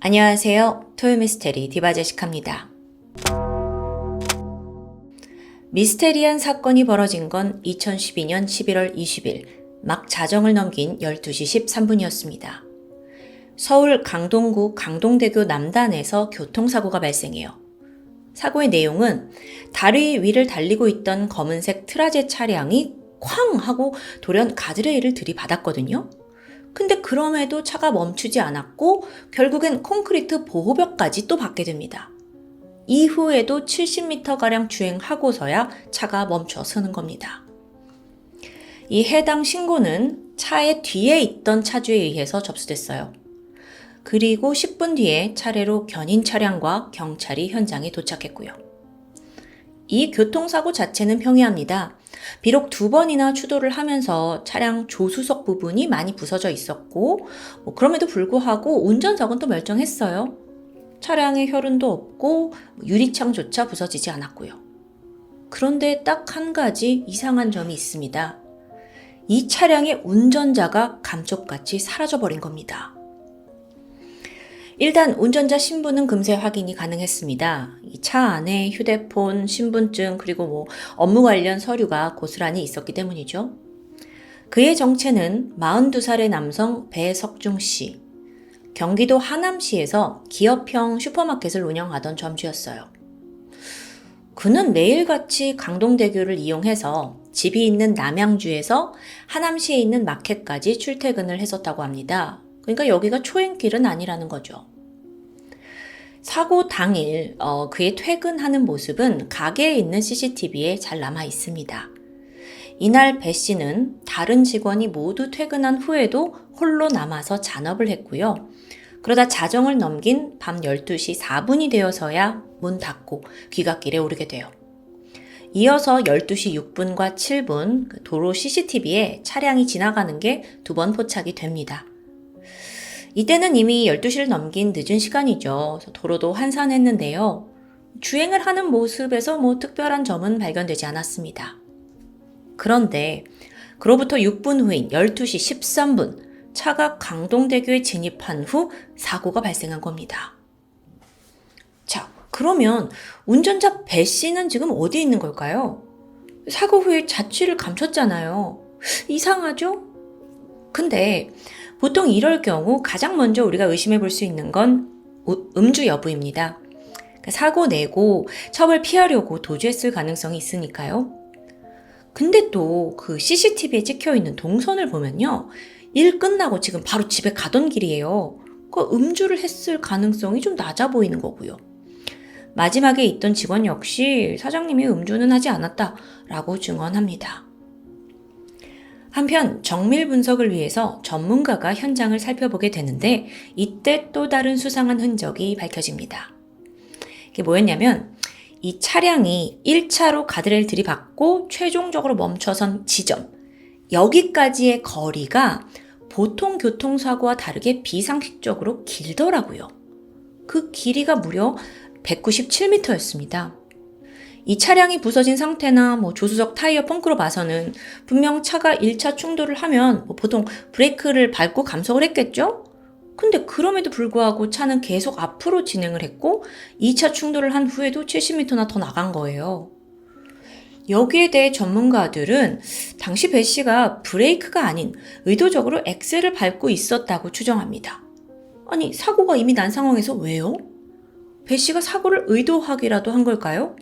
안녕하세요. 토요미스테리 디바제식합니다. 미스테리한 사건이 벌어진 건 2012년 11월 20일 막 자정을 넘긴 12시 13분이었습니다. 서울 강동구 강동대교 남단에서 교통사고가 발생해요. 사고의 내용은 다리 위를 달리고 있던 검은색 트라제 차량이 쾅 하고 돌연 가드레일을 들이받았거든요. 근데 그럼에도 차가 멈추지 않았고 결국엔 콘크리트 보호벽까지 또 받게 됩니다. 이후에도 70m가량 주행하고서야 차가 멈춰 서는 겁니다. 이 해당 신고는 차의 뒤에 있던 차주에 의해서 접수됐어요. 그리고 10분 뒤에 차례로 견인 차량과 경찰이 현장에 도착했고요. 이 교통사고 자체는 평이합니다. 비록 2번이나 추돌을 하면서 차량 조수석 부분이 많이 부서져 있었고 그럼에도 불구하고 운전석은 또 멀쩡했어요. 차량에 혈흔도 없고 유리창조차 부서지지 않았고요. 그런데 딱 한 가지 이상한 점이 있습니다. 이 차량의 운전자가 감쪽같이 사라져버린 겁니다. 일단 운전자 신분은 금세 확인이 가능했습니다. 이 차 안에 휴대폰, 신분증 그리고 업무 관련 서류가 고스란히 있었기 때문이죠. 그의 정체는 42살의 남성 배석중 씨. 경기도 하남시에서 기업형 슈퍼마켓을 운영하던 점주였어요. 그는 매일같이 강동대교를 이용해서 집이 있는 남양주에서 하남시에 있는 마켓까지 출퇴근을 했었다고 합니다. 그러니까 여기가 초행길은 아니라는 거죠. 사고 당일 그의 퇴근하는 모습은 가게에 있는 CCTV에 잘 남아 있습니다. 이날 배 씨는 다른 직원이 모두 퇴근한 후에도 홀로 남아서 잔업을 했고요. 그러다 자정을 넘긴 밤 12시 4분이 되어서야 문 닫고 귀갓길에 오르게 돼요. 이어서 12시 6분과 7분 도로 CCTV에 차량이 지나가는 게 2번 포착이 됩니다. 이때는 이미 12시를 넘긴 늦은 시간이죠. 도로도 한산했는데요. 주행을 하는 모습에서 특별한 점은 발견되지 않았습니다. 그런데 그로부터 6분 후인 12시 13분 차가 강동대교에 진입한 후 사고가 발생한 겁니다. 자, 그러면 운전자 배 씨는 지금 어디에 있는 걸까요? 사고 후에 자취를 감췄잖아요. 이상하죠? 근데 보통 이럴 경우 가장 먼저 우리가 의심해 볼 수 있는 건 음주 여부입니다. 사고 내고 처벌 피하려고 도주했을 가능성이 있으니까요. 근데 또 그 CCTV에 찍혀 있는 동선을 보면요. 일 끝나고 지금 바로 집에 가던 길이에요. 음주를 했을 가능성이 좀 낮아 보이는 거고요. 마지막에 있던 직원 역시 사장님이 음주는 하지 않았다라고 증언합니다. 한편 정밀 분석을 위해서 전문가가 현장을 살펴보게 되는데 이때 또 다른 수상한 흔적이 밝혀집니다. 이게 뭐였냐면 이 차량이 1차로 가드레일 들이받고 최종적으로 멈춰선 지점 여기까지의 거리가 보통 교통사고와 다르게 비상식적으로 길더라고요. 그 길이가 무려 197m였습니다. 이 차량이 부서진 상태나 조수석 타이어 펑크로 봐서는 분명 차가 1차 충돌을 하면 보통 브레이크를 밟고 감속을 했겠죠? 근데 그럼에도 불구하고 차는 계속 앞으로 진행을 했고 2차 충돌을 한 후에도 70m나 더 나간 거예요. 여기에 대해 전문가들은 당시 배 씨가 브레이크가 아닌 의도적으로 엑셀을 밟고 있었다고 추정합니다. 아니, 사고가 이미 난 상황에서 왜요? 배 씨가 사고를 의도하기라도 한 걸까요?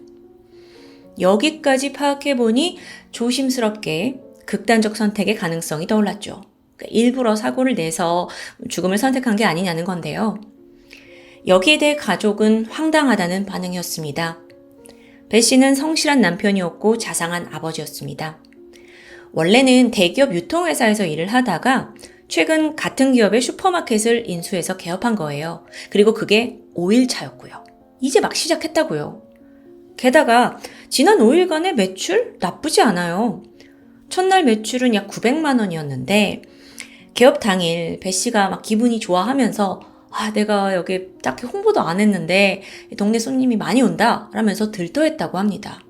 여기까지 파악해보니 조심스럽게 극단적 선택의 가능성이 떠올랐죠. 일부러 사고를 내서 죽음을 선택한 게 아니냐는 건데요. 여기에 대해 가족은 황당하다는 반응이었습니다. 배 씨는 성실한 남편이었고 자상한 아버지였습니다. 원래는 대기업 유통회사에서 일을 하다가 최근 같은 기업의 슈퍼마켓을 인수해서 개업한 거예요. 그리고 그게 5일차였고요. 이제 막 시작했다고요. 게다가 지난 5일간의 매출 나쁘지 않아요. 첫날 매출은 약 900만 원이었는데 개업 당일 배 씨가 막 기분이 좋아하면서 내가 여기 딱히 홍보도 안 했는데 동네 손님이 많이 온다 라면서 들떠했다고 합니다.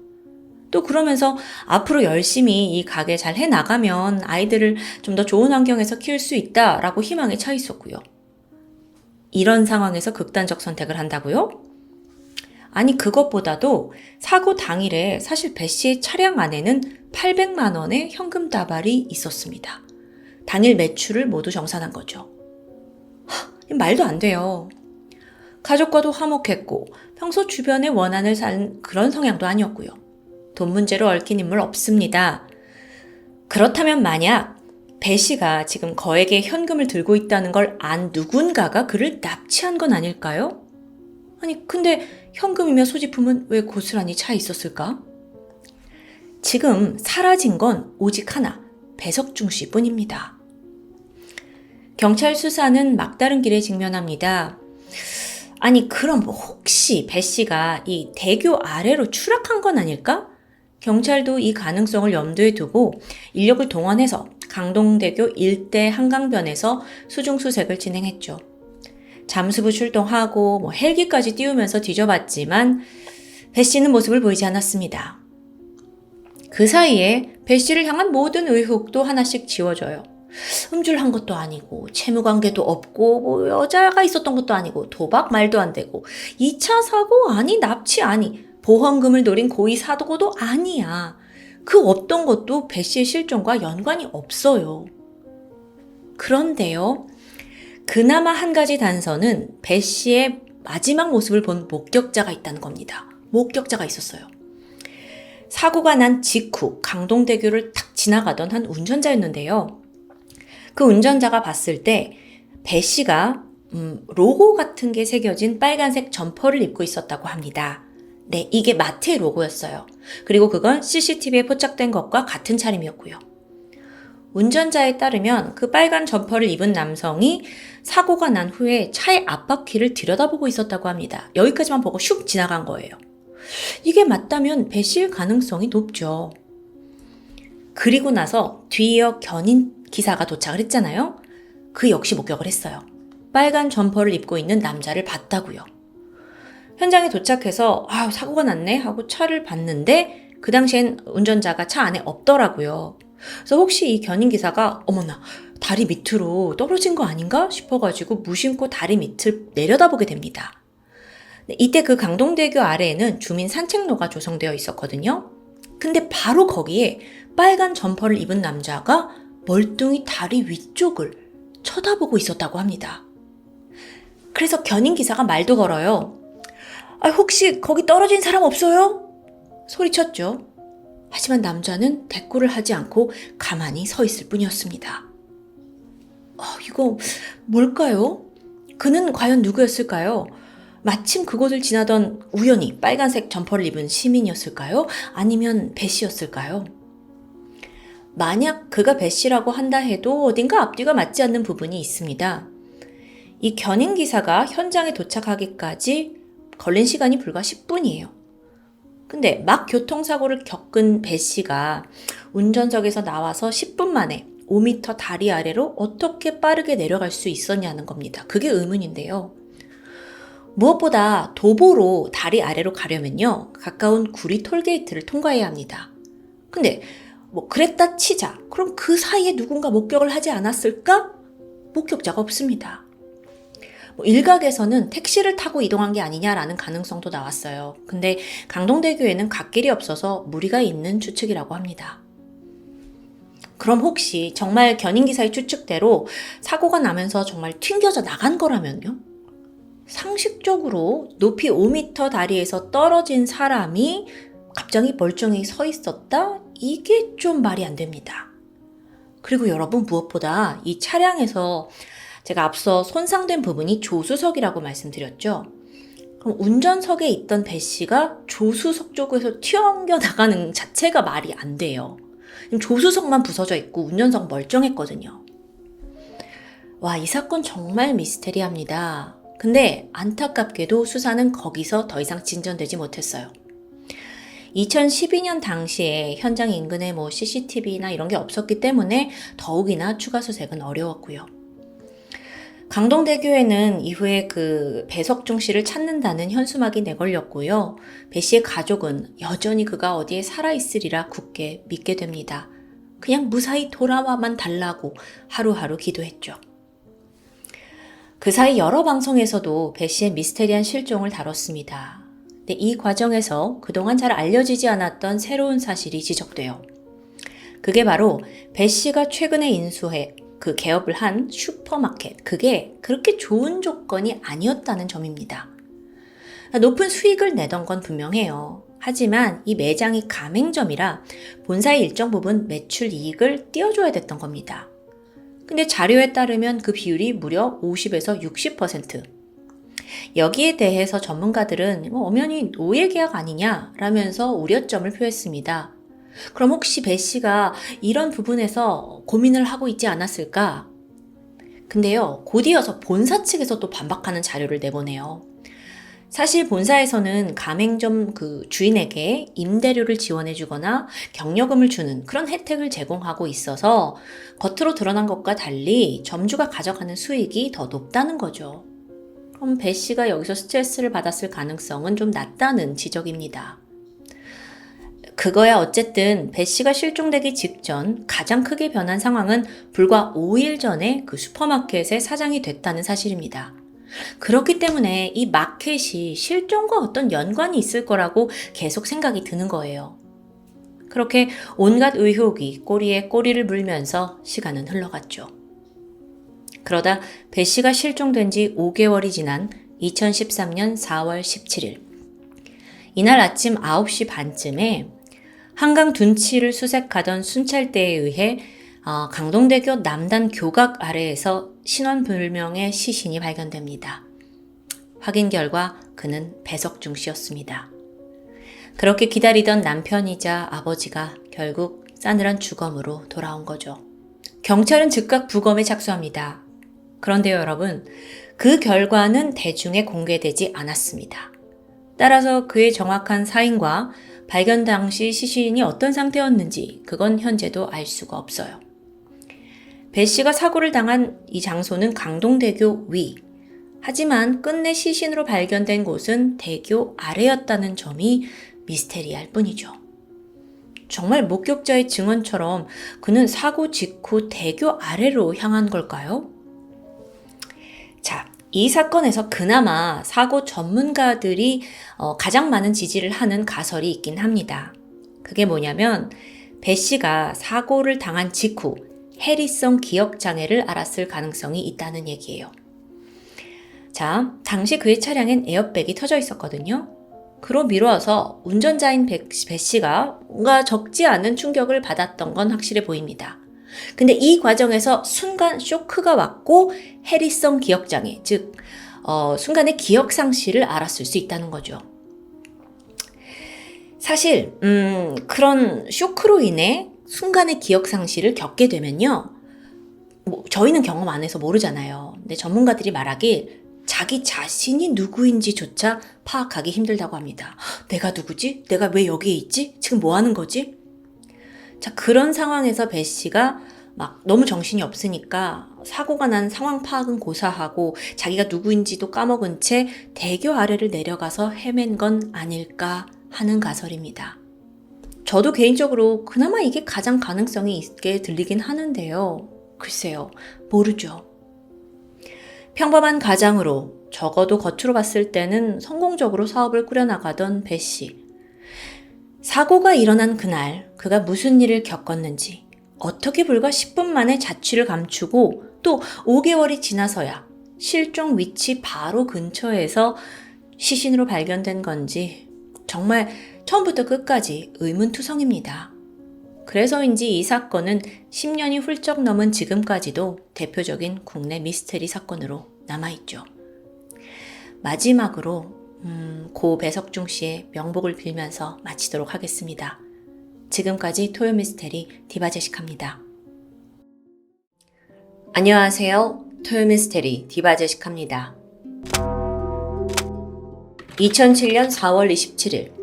또 그러면서 앞으로 열심히 이 가게 잘 해나가면 아이들을 좀 더 좋은 환경에서 키울 수 있다라고 희망에 차 있었고요. 이런 상황에서 극단적 선택을 한다고요? 아니, 그것보다도 사고 당일에 사실 배 씨의 차량 안에는 800만 원의 현금 다발이 있었습니다. 당일 매출을 모두 정산한 거죠. 말도 안 돼요. 가족과도 화목했고 평소 주변에 원한을 사는 그런 성향도 아니었고요. 돈 문제로 얽힌 인물 없습니다. 그렇다면 만약 배 씨가 지금 거액의 현금을 들고 있다는 걸 안 누군가가 그를 납치한 건 아닐까요? 아니, 근데 현금이며 소지품은 왜 고스란히 차 있었을까? 지금 사라진 건 오직 하나, 배석중 씨 뿐입니다. 경찰 수사는 막다른 길에 직면합니다. 아니, 그럼 혹시 배 씨가 이 대교 아래로 추락한 건 아닐까? 경찰도 이 가능성을 염두에 두고 인력을 동원해서 강동대교 일대 한강변에서 수중수색을 진행했죠. 잠수부 출동하고 헬기까지 띄우면서 뒤져봤지만 배 씨는 모습을 보이지 않았습니다. 그 사이에 배 씨를 향한 모든 의혹도 하나씩 지워져요. 음주를 것도 아니고 채무관계도 없고 여자가 있었던 것도 아니고 도박 말도 안 되고 2차 사고 아니 납치 아니 보험금을 노린 고의 사고도 아니야. 그 어떤 것도 배 씨의 실종과 연관이 없어요. 그런데요. 그나마 한 가지 단서는 배 씨의 마지막 모습을 본 목격자가 있다는 겁니다. 목격자가 있었어요. 사고가 난 직후 강동대교를 탁 지나가던 한 운전자였는데요. 그 운전자가 봤을 때 배 씨가 로고 같은 게 새겨진 빨간색 점퍼를 입고 있었다고 합니다. 네, 이게 마트의 로고였어요. 그리고 그건 CCTV에 포착된 것과 같은 차림이었고요. 운전자에 따르면 그 빨간 점퍼를 입은 남성이 사고가 난 후에 차의 앞바퀴를 들여다보고 있었다고 합니다. 여기까지만 보고 슉 지나간 거예요. 이게 맞다면 배 씨일 가능성이 높죠. 그리고 나서 뒤이어 견인 기사가 도착을 했잖아요. 그 역시 목격을 했어요. 빨간 점퍼를 입고 있는 남자를 봤다고요. 현장에 도착해서 사고가 났네 하고 차를 봤는데 그 당시엔 운전자가 차 안에 없더라고요. 그래서 혹시 이 견인 기사가 어머나 다리 밑으로 떨어진 거 아닌가 싶어가지고 무심코 다리 밑을 내려다보게 됩니다. 이때 그 강동대교 아래에는 주민 산책로가 조성되어 있었거든요. 근데 바로 거기에 빨간 점퍼를 입은 남자가 멀뚱히 다리 위쪽을 쳐다보고 있었다고 합니다. 그래서 견인 기사가 말도 걸어요. 혹시 거기 떨어진 사람 없어요? 소리쳤죠. 하지만 남자는 대꾸를 하지 않고 가만히 서 있을 뿐이었습니다. 이거 뭘까요? 그는 과연 누구였을까요? 마침 그곳을 지나던 우연히 빨간색 점퍼를 입은 시민이었을까요? 아니면 배 씨였을까요? 만약 그가 배 씨라고 한다 해도 어딘가 앞뒤가 맞지 않는 부분이 있습니다. 이 견인 기사가 현장에 도착하기까지 걸린 시간이 불과 10분이에요. 근데 막 교통사고를 겪은 배 씨가 운전석에서 나와서 10분 만에 5m 다리 아래로 어떻게 빠르게 내려갈 수 있었냐는 겁니다. 그게 의문인데요. 무엇보다 도보로 다리 아래로 가려면요. 가까운 구리 톨게이트를 통과해야 합니다. 근데 그랬다 치자. 그럼 그 사이에 누군가 목격을 하지 않았을까? 목격자가 없습니다. 일각에서는 택시를 타고 이동한 게 아니냐라는 가능성도 나왔어요. 근데 강동대교에는 갓길이 없어서 무리가 있는 추측이라고 합니다. 그럼 혹시 정말 견인기사의 추측대로 사고가 나면서 정말 튕겨져 나간 거라면요? 상식적으로 높이 5m 다리에서 떨어진 사람이 갑자기 멀쩡히 서 있었다? 이게 좀 말이 안 됩니다. 그리고 여러분 무엇보다 이 차량에서 제가 앞서 손상된 부분이 조수석이라고 말씀드렸죠. 그럼 운전석에 있던 배 씨가 조수석 쪽에서 튀어나겨 나가는 자체가 말이 안 돼요. 조수석만 부서져 있고 운전석 멀쩡했거든요. 와, 이 사건 정말 미스테리합니다. 근데 안타깝게도 수사는 거기서 더 이상 진전되지 못했어요. 2012년 당시에 현장 인근에 CCTV나 이런 게 없었기 때문에 더욱이나 추가 수색은 어려웠고요. 강동대교에는 이후에 그 배석중 씨를 찾는다는 현수막이 내걸렸고요. 배 씨의 가족은 여전히 그가 어디에 살아있으리라 굳게 믿게 됩니다. 그냥 무사히 돌아와만 달라고 하루하루 기도했죠. 그 사이 여러 방송에서도 배 씨의 미스테리한 실종을 다뤘습니다. 근데 이 과정에서 그동안 잘 알려지지 않았던 새로운 사실이 지적돼요. 그게 바로 배 씨가 최근에 인수해 그 개업을 한 슈퍼마켓, 그게 그렇게 좋은 조건이 아니었다는 점입니다. 높은 수익을 내던 건 분명해요. 하지만 이 매장이 가맹점이라 본사의 일정 부분 매출 이익을 띄워줘야 됐던 겁니다. 근데 자료에 따르면 그 비율이 무려 50에서 60%. 여기에 대해서 전문가들은 엄연히 노예 계약 아니냐라면서 우려점을 표했습니다. 그럼 혹시 배 씨가 이런 부분에서 고민을 하고 있지 않았을까? 근데요, 곧이어서 본사 측에서 또 반박하는 자료를 내보내요. 사실 본사에서는 가맹점 그 주인에게 임대료를 지원해주거나 경력금을 주는 그런 혜택을 제공하고 있어서 겉으로 드러난 것과 달리 점주가 가져가는 수익이 더 높다는 거죠. 그럼 배 씨가 여기서 스트레스를 받았을 가능성은 좀 낮다는 지적입니다. 그거야 어쨌든 배 씨가 실종되기 직전 가장 크게 변한 상황은 불과 5일 전에 그 슈퍼마켓의 사장이 됐다는 사실입니다. 그렇기 때문에 이 마켓이 실종과 어떤 연관이 있을 거라고 계속 생각이 드는 거예요. 그렇게 온갖 의혹이 꼬리에 꼬리를 물면서 시간은 흘러갔죠. 그러다 배 씨가 실종된 지 5개월이 지난 2013년 4월 17일. 이날 아침 9시 반쯤에 한강 둔치를 수색하던 순찰대에 의해 강동대교 남단 교각 아래에서 신원불명의 시신이 발견됩니다. 확인 결과 그는 배석중 씨였습니다. 그렇게 기다리던 남편이자 아버지가 결국 싸늘한 주검으로 돌아온 거죠. 경찰은 즉각 부검에 착수합니다. 그런데요, 여러분, 그 결과는 대중에 공개되지 않았습니다. 따라서 그의 정확한 사인과 발견 당시 시신이 어떤 상태였는지 그건 현재도 알 수가 없어요. 배 씨가 사고를 당한 이 장소는 강동대교 위. 하지만 끝내 시신으로 발견된 곳은 대교 아래였다는 점이 미스테리할 뿐이죠. 정말 목격자의 증언처럼 그는 사고 직후 대교 아래로 향한 걸까요? 자, 이 사건에서 그나마 사고 전문가들이 가장 많은 지지를 하는 가설이 있긴 합니다. 그게 뭐냐면 배 씨가 사고를 당한 직후 해리성 기억장애를 앓았을 가능성이 있다는 얘기예요. 자, 당시 그의 차량엔 에어백이 터져 있었거든요. 그로 미뤄서 운전자인 배 씨가 뭔가 적지 않은 충격을 받았던 건 확실해 보입니다. 근데 이 과정에서 순간 쇼크가 왔고 해리성 기억장애, 즉 순간의 기억상실을 앓았을 수 있다는 거죠. 사실 그런 쇼크로 인해 순간의 기억상실을 겪게 되면요, 저희는 경험 안 해서 모르잖아요. 근데 전문가들이 말하길 자기 자신이 누구인지조차 파악하기 힘들다고 합니다. 내가 누구지? 내가 왜 여기에 있지? 지금 뭐 하는 거지? 자, 그런 상황에서 배 씨가 막 너무 정신이 없으니까 사고가 난 상황 파악은 고사하고 자기가 누구인지도 까먹은 채 대교 아래를 내려가서 헤맨 건 아닐까 하는 가설입니다. 저도 개인적으로 그나마 이게 가장 가능성이 있게 들리긴 하는데요. 글쎄요, 모르죠. 평범한 가장으로 적어도 겉으로 봤을 때는 성공적으로 사업을 꾸려나가던 배 씨. 사고가 일어난 그날 그가 무슨 일을 겪었는지, 어떻게 불과 10분 만에 자취를 감추고 또 5개월이 지나서야 실종 위치 바로 근처에서 시신으로 발견된 건지 정말 처음부터 끝까지 의문투성입니다. 그래서인지 이 사건은 10년이 훌쩍 넘은 지금까지도 대표적인 국내 미스테리 사건으로 남아있죠. 마지막으로 고 배석중 씨의 명복을 빌면서 마치도록 하겠습니다. 지금까지 토요미스테리 디바제시카입니다. 안녕하세요. 토요미스테리 디바제시카입니다. 2007년 4월 27일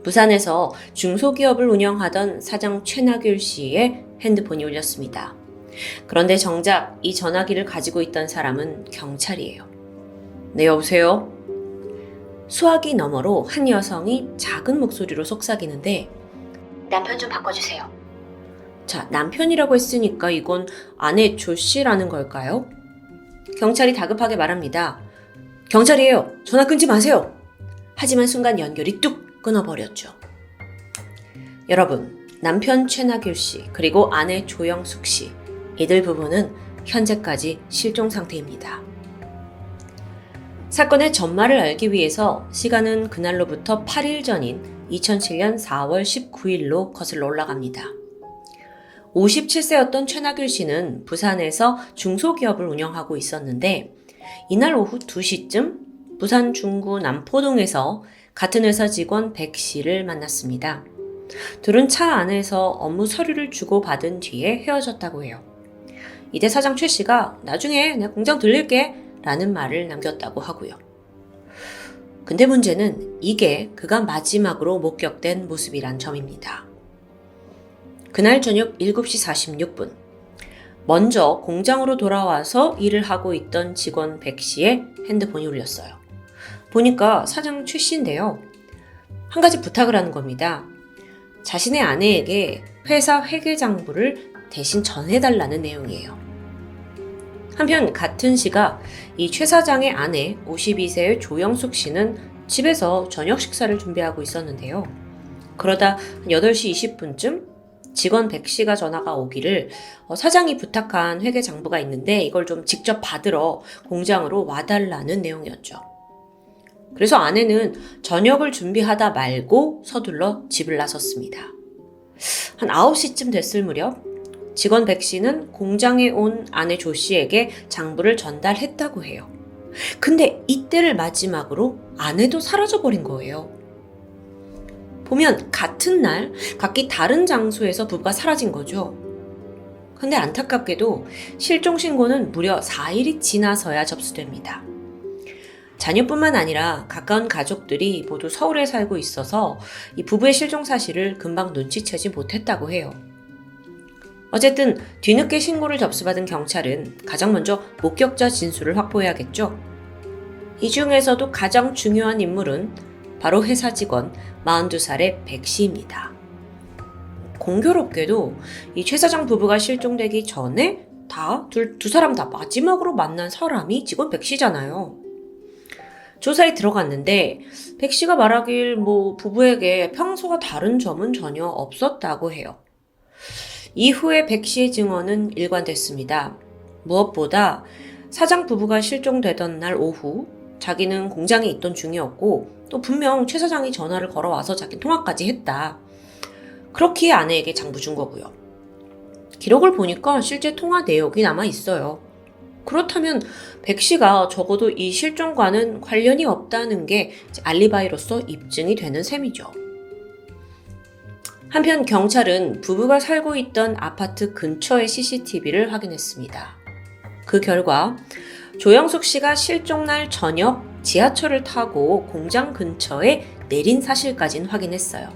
부산에서 중소기업을 운영하던 사장 최나귤 씨의 핸드폰이 울렸습니다. 그런데 정작 이 전화기를 가지고 있던 사람은 경찰이에요. 네, 여보세요? 수화기 너머로 한 여성이 작은 목소리로 속삭이는데, 남편 좀 바꿔주세요. 자, 남편이라고 했으니까 이건 아내 조 씨라는 걸까요? 경찰이 다급하게 말합니다. 경찰이에요. 전화 끊지 마세요. 하지만 순간 연결이 뚝 끊어버렸죠. 여러분, 남편 최나귤 씨 그리고 아내 조영숙 씨, 이들 부부는 현재까지 실종 상태입니다. 사건의 전말을 알기 위해서 시간은 그날로부터 8일 전인 2007년 4월 19일로 거슬러 올라갑니다. 57세였던 최나귤 씨는 부산에서 중소기업을 운영하고 있었는데 이날 오후 2시쯤 부산 중구 남포동에서 같은 회사 직원 백 씨를 만났습니다. 둘은 차 안에서 업무 서류를 주고받은 뒤에 헤어졌다고 해요. 이때 사장 최 씨가 나중에 내가 공장 들릴게 라는 말을 남겼다고 하고요. 근데 문제는 이게 그가 마지막으로 목격된 모습이란 점입니다. 그날 저녁 7시 46분, 먼저 공장으로 돌아와서 일을 하고 있던 직원 백 씨의 핸드폰이 울렸어요. 보니까 사장 최 씨인데요. 한 가지 부탁을 하는 겁니다. 자신의 아내에게 회사 회계장부를 대신 전해달라는 내용이에요. 한편 같은 시각 이 최 사장의 아내 52세의 조영숙 씨는 집에서 저녁 식사를 준비하고 있었는데요. 그러다 8시 20분쯤 직원 백 씨가 전화가 오기를 사장이 부탁한 회계장부가 있는데 이걸 좀 직접 받으러 공장으로 와달라는 내용이었죠. 그래서 아내는 저녁을 준비하다 말고 서둘러 집을 나섰습니다. 한 9시쯤 됐을 무렵 직원 백 씨는 공장에 온 아내 조 씨에게 장부를 전달했다고 해요. 근데 이때를 마지막으로 아내도 사라져버린 거예요. 보면 같은 날 각기 다른 장소에서 부부가 사라진 거죠. 근데 안타깝게도 실종 신고는 무려 4일이 지나서야 접수됩니다. 자녀뿐만 아니라 가까운 가족들이 모두 서울에 살고 있어서 이 부부의 실종 사실을 금방 눈치채지 못했다고 해요. 어쨌든 뒤늦게 신고를 접수받은 경찰은 가장 먼저 목격자 진술을 확보해야겠죠. 이 중에서도 가장 중요한 인물은 바로 회사 직원 42살의 백 씨입니다. 공교롭게도 이 최 사장 부부가 실종되기 전에 두 사람 다 마지막으로 만난 사람이 직원 백 씨잖아요. 조사에 들어갔는데 백 씨가 말하길 부부에게 평소와 다른 점은 전혀 없었다고 해요. 이후에 백 씨의 증언은 일관됐습니다. 무엇보다 사장 부부가 실종되던 날 오후 자기는 공장에 있던 중이었고 또 분명 최 사장이 전화를 걸어와서 자기 통화까지 했다. 그렇기에 아내에게 장부 준 거고요. 기록을 보니까 실제 통화 내역이 남아 있어요. 그렇다면 백 씨가 적어도 이 실종과는 관련이 없다는 게 알리바이로서 입증이 되는 셈이죠. 한편 경찰은 부부가 살고 있던 아파트 근처의 CCTV를 확인했습니다. 그 결과 조영숙 씨가 실종날 저녁 지하철을 타고 공장 근처에 내린 사실까지는 확인했어요.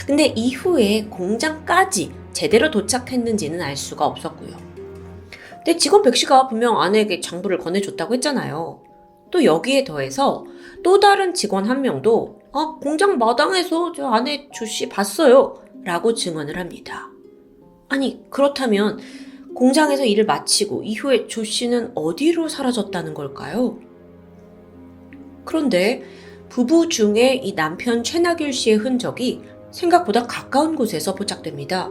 근데 이후에 공장까지 제대로 도착했는지는 알 수가 없었고요. 근데 직원 백 씨가 분명 아내에게 장부를 건네줬다고 했잖아요. 또 여기에 더해서 또 다른 직원 한 명도 공장 마당에서 저 아내 조 씨 봤어요 라고 증언을 합니다. 아니 그렇다면 공장에서 일을 마치고 이후에 조 씨는 어디로 사라졌다는 걸까요? 그런데 부부 중에 이 남편 최나귤 씨의 흔적이 생각보다 가까운 곳에서 포착됩니다.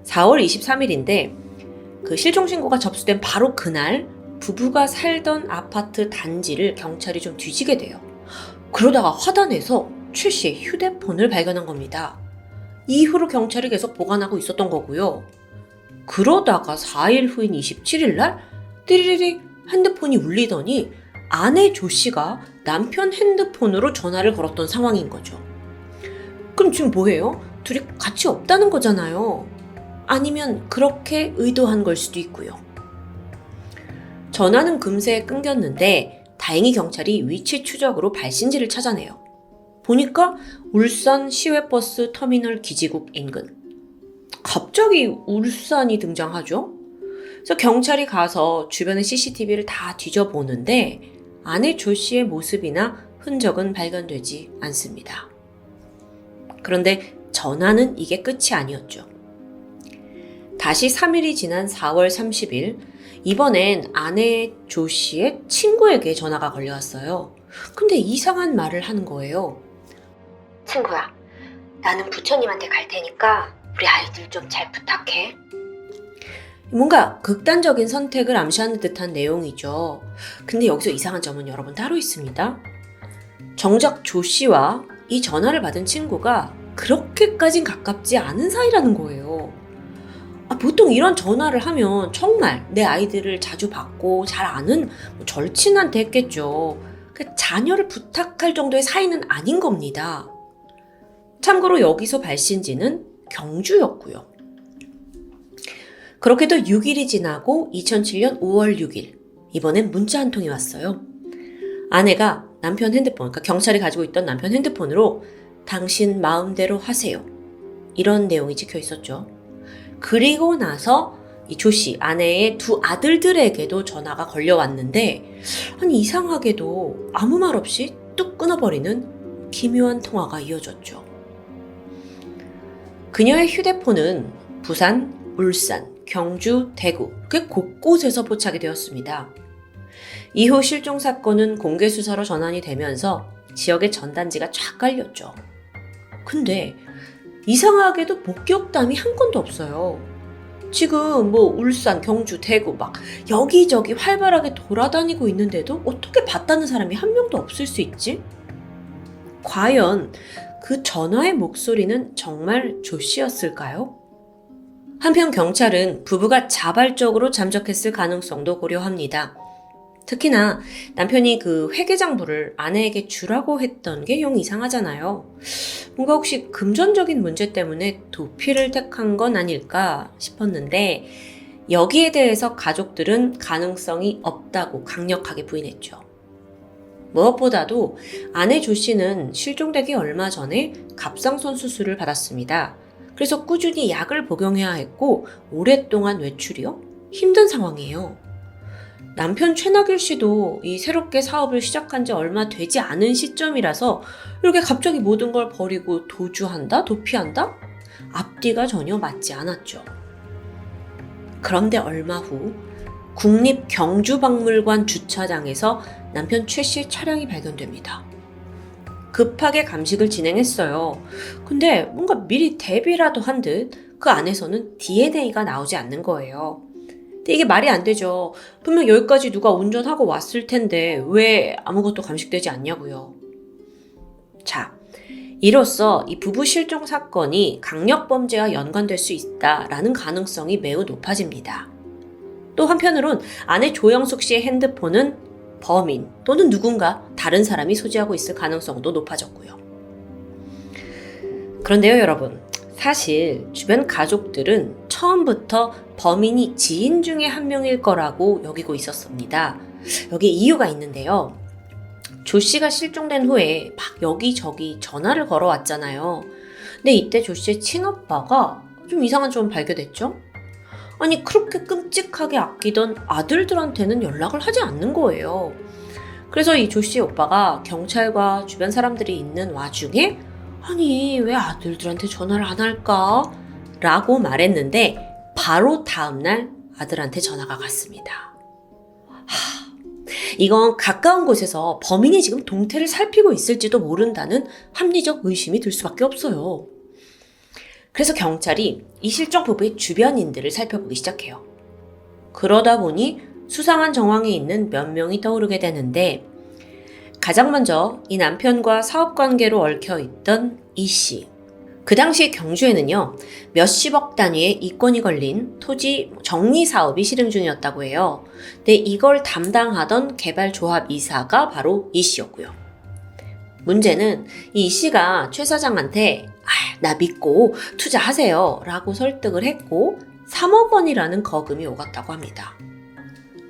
4월 23일인데 그 실종신고가 접수된 바로 그날 부부가 살던 아파트 단지를 경찰이 좀 뒤지게 돼요. 그러다가 화단에서 최 씨의 휴대폰을 발견한 겁니다. 이후로 경찰이 계속 보관하고 있었던 거고요. 그러다가 4일 후인 27일 날 띠리리리 핸드폰이 울리더니 아내 조 씨가 남편 핸드폰으로 전화를 걸었던 상황인 거죠. 그럼 지금 뭐예요? 둘이 같이 없다는 거잖아요. 아니면 그렇게 의도한 걸 수도 있고요. 전화는 금세 끊겼는데 다행히 경찰이 위치 추적으로 발신지를 찾아내요. 보니까 울산 시외버스 터미널 기지국 인근. 갑자기 울산이 등장하죠? 그래서 경찰이 가서 주변의 CCTV를 다 뒤져보는데 아내 조 씨의 모습이나 흔적은 발견되지 않습니다. 그런데 전화는 이게 끝이 아니었죠. 다시 3일이 지난 4월 30일 이번엔 아내 조 씨의 친구에게 전화가 걸려왔어요. 근데 이상한 말을 하는 거예요. 친구야, 나는 부처님한테 갈 테니까 우리 아이들 좀 잘 부탁해. 뭔가 극단적인 선택을 암시하는 듯한 내용이죠. 근데 여기서 이상한 점은 여러분 따로 있습니다. 정작 조 씨와 이 전화를 받은 친구가 그렇게까진 가깝지 않은 사이라는 거예요. 보통 이런 전화를 하면 정말 내 아이들을 자주 받고 잘 아는 절친한테 했겠죠. 자녀를 부탁할 정도의 사이는 아닌 겁니다. 참고로 여기서 발신지는 경주였고요. 그렇게도 6일이 지나고 2007년 5월 6일 이번엔 문자 한 통이 왔어요. 아내가 남편 핸드폰, 그러니까 경찰이 가지고 있던 남편 핸드폰으로 당신 마음대로 하세요. 이런 내용이 찍혀 있었죠. 그리고 나서 이 조 씨, 아내의 두 아들들에게도 전화가 걸려왔는데 아니 이상하게도 아무 말 없이 뚝 끊어버리는 기묘한 통화가 이어졌죠. 그녀의 휴대폰은 부산, 울산, 경주, 대구 그 곳곳에서 포착이 되었습니다. 이후 실종 사건은 공개 수사로 전환이 되면서 지역의 전단지가 쫙 깔렸죠. 근데 이상하게도 목격담이 한 건도 없어요. 지금 울산, 경주, 대구 막 여기저기 활발하게 돌아다니고 있는데도 어떻게 봤다는 사람이 한 명도 없을 수 있지? 과연 그 전화의 목소리는 정말 조 씨였을까요? 한편 경찰은 부부가 자발적으로 잠적했을 가능성도 고려합니다. 특히나 남편이 그 회계장부를 아내에게 주라고 했던 게 영 이상하잖아요. 뭔가 혹시 금전적인 문제 때문에 도피를 택한 건 아닐까 싶었는데 여기에 대해서 가족들은 가능성이 없다고 강력하게 부인했죠. 무엇보다도 아내 조 씨는 실종되기 얼마 전에 갑상선 수술을 받았습니다. 그래서 꾸준히 약을 복용해야 했고 오랫동안 외출이요? 힘든 상황이에요. 남편 최낙일 씨도 이 새롭게 사업을 시작한 지 얼마 되지 않은 시점이라서 이렇게 갑자기 모든 걸 버리고 도주한다? 도피한다? 앞뒤가 전혀 맞지 않았죠. 그런데 얼마 후 국립경주박물관 주차장에서 남편 최 씨의 차량이 발견됩니다. 급하게 감식을 진행했어요. 근데 뭔가 미리 대비라도 한 듯 그 안에서는 DNA가 나오지 않는 거예요. 근데 이게 말이 안 되죠. 분명 여기까지 누가 운전하고 왔을 텐데 왜 아무것도 감식되지 않냐고요. 자, 이로써 이 부부 실종 사건이 강력범죄와 연관될 수 있다라는 가능성이 매우 높아집니다. 또 한편으론 아내 조영숙 씨의 핸드폰은 범인 또는 누군가 다른 사람이 소지하고 있을 가능성도 높아졌고요. 그런데요, 여러분. 사실 주변 가족들은 처음부터 범인이 지인 중에 한 명일 거라고 여기고 있었습니다. 여기 이유가 있는데요. 조 씨가 실종된 후에 막 여기저기 전화를 걸어왔잖아요. 근데 이때 조 씨의 친오빠가 좀 이상한 점을 발견했죠. 아니 그렇게 끔찍하게 아끼던 아들들한테는 연락을 하지 않는 거예요. 그래서 이 조 씨의 오빠가 경찰과 주변 사람들이 있는 와중에 아니 왜 아들들한테 전화를 안 할까? 라고 말했는데 바로 다음날 아들한테 전화가 갔습니다. 이건 가까운 곳에서 범인이 지금 동태를 살피고 있을지도 모른다는 합리적 의심이 들 수밖에 없어요. 그래서 경찰이 이 실종 부부의 주변인들을 살펴보기 시작해요. 그러다 보니 수상한 정황이 있는 몇 명이 떠오르게 되는데 가장 먼저 이 남편과 사업관계로 얽혀있던 이 씨. 그 당시 경주에는요. 몇십억 단위의 이권이 걸린 토지 정리 사업이 실행 중이었다고 해요. 근데 이걸 담당하던 개발조합 이사가 바로 이 씨였고요. 문제는 이 씨가 최 사장한테 나 믿고 투자하세요 라고 설득을 했고 3억 원이라는 거금이 오갔다고 합니다.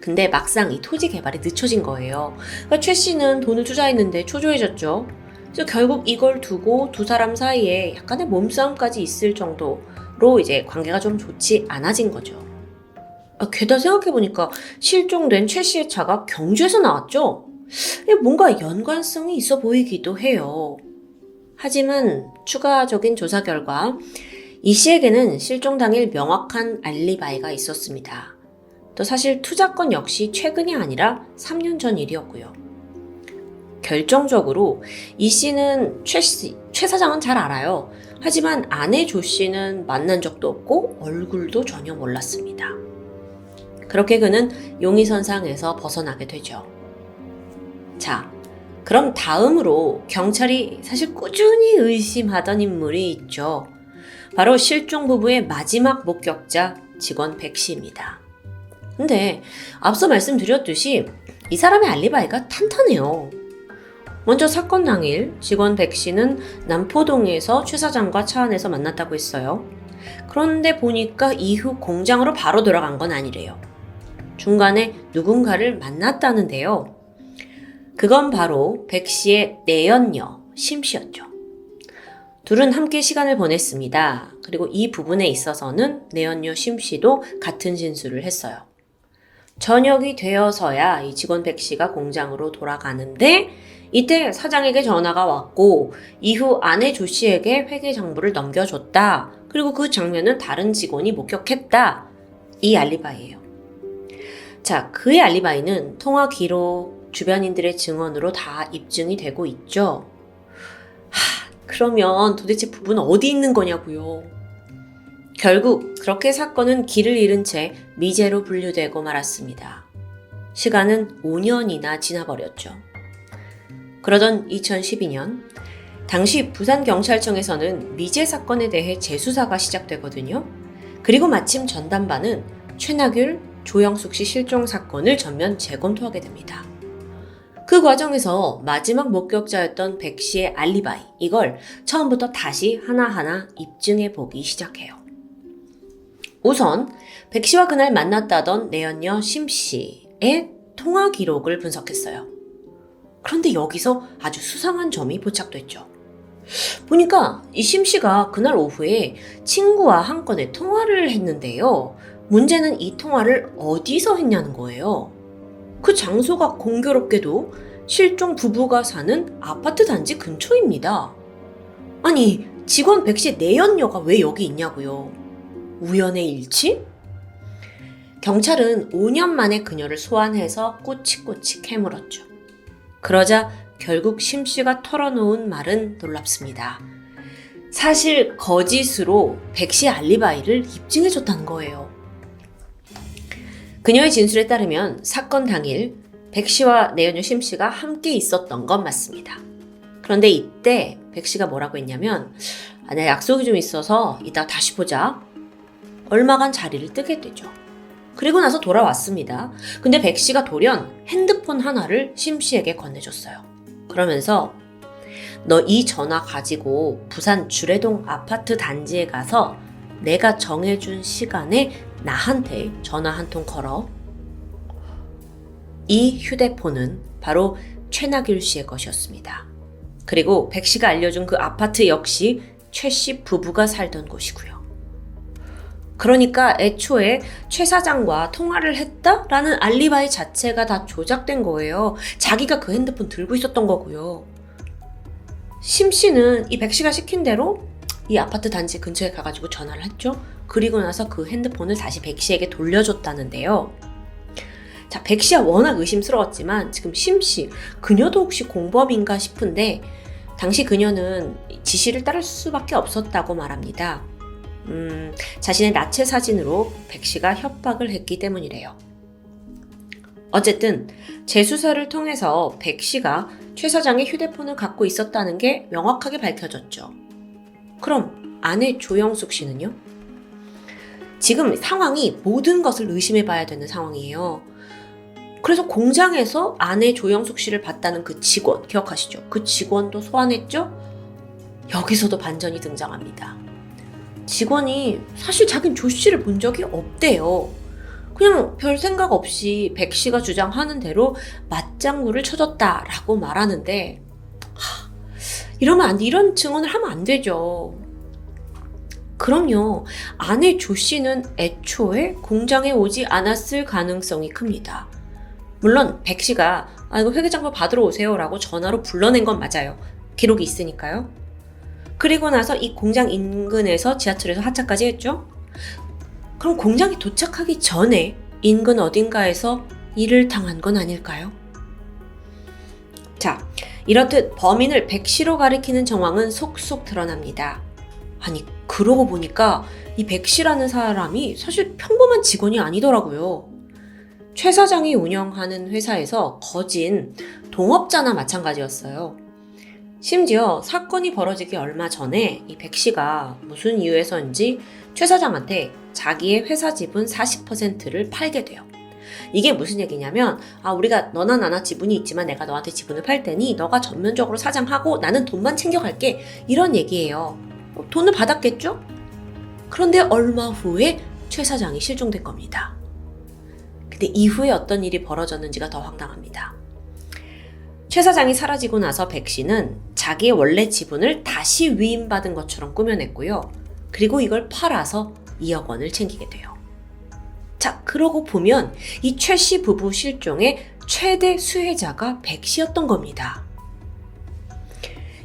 근데 막상 이 토지 개발이 늦춰진 거예요. 그러니까 최 씨는 돈을 투자했는데 초조해졌죠. 그래서 결국 이걸 두고 두 사람 사이에 약간의 몸싸움까지 있을 정도로 이제 관계가 좀 좋지 않아진 거죠. 게다가 생각해보니까 실종된 최 씨의 차가 경주에서 나왔죠? 뭔가 연관성이 있어 보이기도 해요. 하지만 추가적인 조사 결과 이 씨에게는 실종 당일 명확한 알리바이가 있었습니다. 또 사실 투자건 역시 최근이 아니라 3년 전 일이었고요. 결정적으로 이 씨는 최 사장은 잘 알아요. 하지만 아내 조 씨는 만난 적도 없고 얼굴도 전혀 몰랐습니다. 그렇게 그는 용의선상에서 벗어나게 되죠. 자, 그럼 다음으로 경찰이 사실 꾸준히 의심하던 인물이 있죠. 바로 실종 부부의 마지막 목격자 직원 백 씨입니다. 근데 앞서 말씀드렸듯이 이 사람의 알리바이가 탄탄해요. 먼저 사건 당일 직원 백 씨는 남포동에서 최 사장과 차 안에서 만났다고 했어요. 그런데 보니까 이후 공장으로 바로 돌아간 건 아니래요. 중간에 누군가를 만났다는데요. 그건 바로 백 씨의 내연녀 심 씨였죠. 둘은 함께 시간을 보냈습니다. 그리고 이 부분에 있어서는 내연녀 심 씨도 같은 진술을 했어요. 저녁이 되어서야 이 직원 백 씨가 공장으로 돌아가는데 이때 사장에게 전화가 왔고 이후 아내 조 씨에게 회계 장부를 넘겨줬다. 그리고 그 장면은 다른 직원이 목격했다. 이 알리바이예요. 자, 그의 알리바이는 통화 기록, 주변인들의 증언으로 다 입증이 되고 있죠. 그러면 도대체 부부는 어디 있는 거냐고요. 결국 그렇게 사건은 길을 잃은 채 미제로 분류되고 말았습니다. 시간은 5년이나 지나버렸죠. 그러던 2012년, 당시 부산경찰청에서는 미제 사건에 대해 재수사가 시작되거든요. 그리고 마침 전담반은 최나귤, 조영숙 씨 실종 사건을 전면 재검토하게 됩니다. 그 과정에서 마지막 목격자였던 백 씨의 알리바이, 이걸 처음부터 다시 하나하나 입증해 보기 시작해요. 우선 백 씨와 그날 만났다던 내연녀 심 씨의 통화 기록을 분석했어요. 그런데 여기서 아주 수상한 점이 포착됐죠. 보니까 이 심 씨가 그날 오후에 친구와 한 건의 통화를 했는데요. 문제는 이 통화를 어디서 했냐는 거예요. 그 장소가 공교롭게도 실종 부부가 사는 아파트 단지 근처입니다. 아니, 직원 백 씨 내연녀가 왜 여기 있냐고요. 우연의 일치? 경찰은 5년 만에 그녀를 소환해서 꼬치꼬치 캐물었죠. 그러자 결국 심 씨가 털어놓은 말은 놀랍습니다. 사실 거짓으로 백 씨 알리바이를 입증해줬다는 거예요. 그녀의 진술에 따르면 사건 당일 백 씨와 내연녀 심 씨가 함께 있었던 건 맞습니다. 그런데 이때 백 씨가 뭐라고 했냐면 내 약속이 좀 있어서 이따 다시 보자. 얼마간 자리를 뜨게 되죠. 그리고 나서 돌아왔습니다. 근데 백 씨가 돌연 핸드폰 하나를 심 씨에게 건네줬어요. 그러면서 너 이 전화 가지고 부산 주례동 아파트 단지에 가서 내가 정해준 시간에 나한테 전화 한 통 걸어. 이 휴대폰은 바로 최나귤 씨의 것이었습니다. 그리고 백 씨가 알려준 그 아파트 역시 최 씨 부부가 살던 곳이고요. 그러니까 애초에 최 사장과 통화를 했다라는 알리바이 자체가 다 조작된 거예요. 자기가 그 핸드폰 들고 있었던 거고요. 심 씨는 이 백 씨가 시킨 대로 이 아파트 단지 근처에 가가지고 전화를 했죠. 그리고 나서 그 핸드폰을 다시 백 씨에게 돌려줬다는데요. 자, 백 씨가 워낙 의심스러웠지만 지금 심 씨, 그녀도 혹시 공범인가 싶은데 당시 그녀는 지시를 따를 수밖에 없었다고 말합니다. 자신의 나체 사진으로 백 씨가 협박을 했기 때문이래요. 어쨌든 재수사를 통해서 백 씨가 최 사장의 휴대폰을 갖고 있었다는 게 명확하게 밝혀졌죠. 그럼 아내 조영숙 씨는요? 지금 상황이 모든 것을 의심해 봐야 되는 상황이에요. 그래서 공장에서 아내 조영숙 씨를 봤다는 그 직원 기억하시죠? 그 직원도 소환했죠? 여기서도 반전이 등장합니다. 직원이 사실 자긴 조 씨를 본 적이 없대요. 그냥 별 생각 없이 백 씨가 주장하는 대로 맞장구를 쳐줬다라고 말하는데 이러면 안 돼. 이런 증언을 하면 안 되죠. 그럼요. 아내 조 씨는 애초에 공장에 오지 않았을 가능성이 큽니다. 물론 백 씨가 이거 회계장부 받으러 오세요 라고 전화로 불러낸 건 맞아요. 기록이 있으니까요. 그리고 나서 이 공장 인근에서 지하철에서 하차까지 했죠. 그럼 공장에 도착하기 전에 인근 어딘가에서 일을 당한 건 아닐까요? 자, 이렇듯 범인을 백씨로 가리키는 정황은 속속 드러납니다. 아니, 그러고 보니까 이 백씨라는 사람이 사실 평범한 직원이 아니더라고요. 최 사장이 운영하는 회사에서 거진 동업자나 마찬가지였어요. 심지어 사건이 벌어지기 얼마 전에 이 백씨가 무슨 이유에서인지 최 사장한테 자기의 회사 지분 40%를 팔게 돼요. 이게 무슨 얘기냐면, 우리가 너나 나나 지분이 있지만 내가 너한테 지분을 팔 테니 너가 전면적으로 사장하고 나는 돈만 챙겨갈게, 이런 얘기예요. 돈을 받았겠죠? 그런데 얼마 후에 최 사장이 실종된 겁니다. 근데 이후에 어떤 일이 벌어졌는지가 더 황당합니다. 최 사장이 사라지고 나서 백 씨는 자기의 원래 지분을 다시 위임받은 것처럼 꾸며냈고요. 그리고 이걸 팔아서 2억 원을 챙기게 돼요. 자, 그러고 보면 이 최 씨 부부 실종의 최대 수혜자가 백 씨였던 겁니다.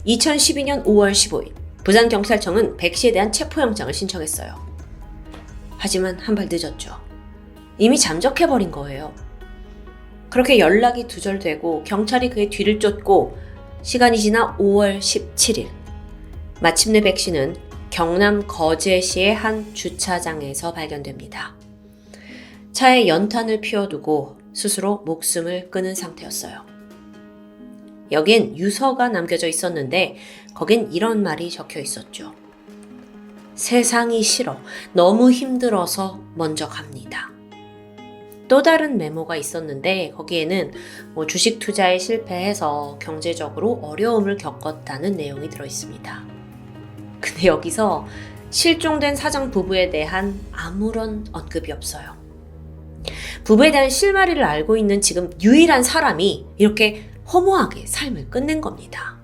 2012년 5월 15일 부산경찰청은 백 씨에 대한 체포영장을 신청했어요. 하지만 한 발 늦었죠. 이미 잠적해버린 거예요. 그렇게 연락이 두절되고 경찰이 그의 뒤를 쫓고 시간이 지나 5월 17일 마침내 백 씨는 경남 거제시의 한 주차장에서 발견됩니다. 차에 연탄을 피워두고 스스로 목숨을 끊은 상태였어요. 여긴 유서가 남겨져 있었는데 거긴 이런 말이 적혀 있었죠. 세상이 싫어, 너무 힘들어서 먼저 갑니다. 또 다른 메모가 있었는데 거기에는 주식 투자에 실패해서 경제적으로 어려움을 겪었다는 내용이 들어있습니다. 근데 여기서 실종된 사장 부부에 대한 아무런 언급이 없어요. 부부에 대한 실마리를 알고 있는 지금 유일한 사람이 이렇게 허무하게 삶을 끝낸 겁니다.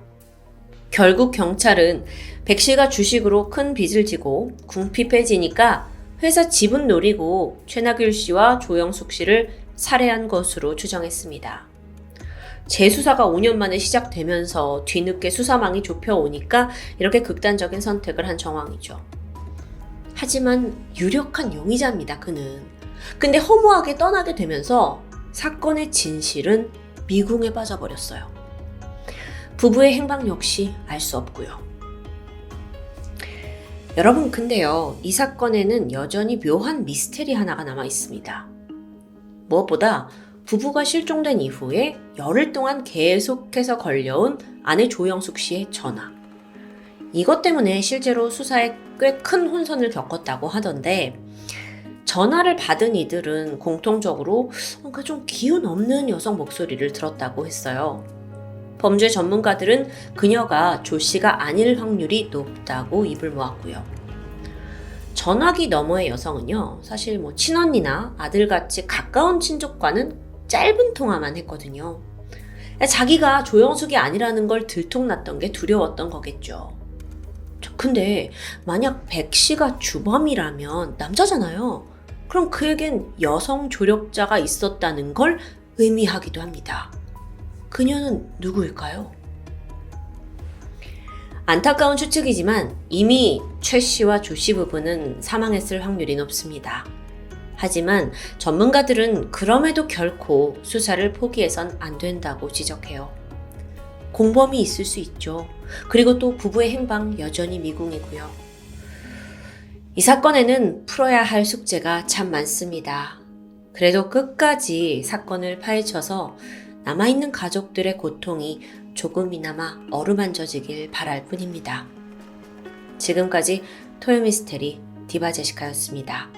결국 경찰은 백 씨가 주식으로 큰 빚을 지고 궁핍해지니까 회사 지분 노리고 최나귤 씨와 조영숙 씨를 살해한 것으로 추정했습니다. 재수사가 5년 만에 시작되면서 뒤늦게 수사망이 좁혀오니까 이렇게 극단적인 선택을 한 정황이죠. 하지만 유력한 용의자입니다, 그는. 근데 허무하게 떠나게 되면서 사건의 진실은 미궁에 빠져버렸어요. 부부의 행방 역시 알 수 없고요. 여러분, 근데요, 이 사건에는 여전히 묘한 미스테리 하나가 남아 있습니다. 무엇보다 부부가 실종된 이후에 열흘 동안 계속해서 걸려온 아내 조영숙 씨의 전화. 이것 때문에 실제로 수사에 꽤 큰 혼선을 겪었다고 하던데, 전화를 받은 이들은 공통적으로 뭔가 좀 기운 없는 여성 목소리를 들었다고 했어요. 범죄 전문가들은 그녀가 조 씨가 아닐 확률이 높다고 입을 모았고요. 전화기 너머의 여성은요, 사실 친언니나 아들같이 가까운 친족과는 짧은 통화만 했거든요. 자기가 조영숙이 아니라는 걸 들통났던 게 두려웠던 거겠죠. 근데 만약 백 씨가 주범이라면 남자잖아요. 그럼 그에겐 여성 조력자가 있었다는 걸 의미하기도 합니다. 그녀는 누구일까요? 안타까운 추측이지만 이미 최 씨와 조 씨 부부는 사망했을 확률이 높습니다. 하지만 전문가들은 그럼에도 결코 수사를 포기해선 안 된다고 지적해요. 공범이 있을 수 있죠. 그리고 또 부부의 행방 여전히 미궁이고요. 이 사건에는 풀어야 할 숙제가 참 많습니다. 그래도 끝까지 사건을 파헤쳐서 남아있는 가족들의 고통이 조금이나마 어루만져지길 바랄 뿐입니다. 지금까지 토요미스테리 디바제시카였습니다.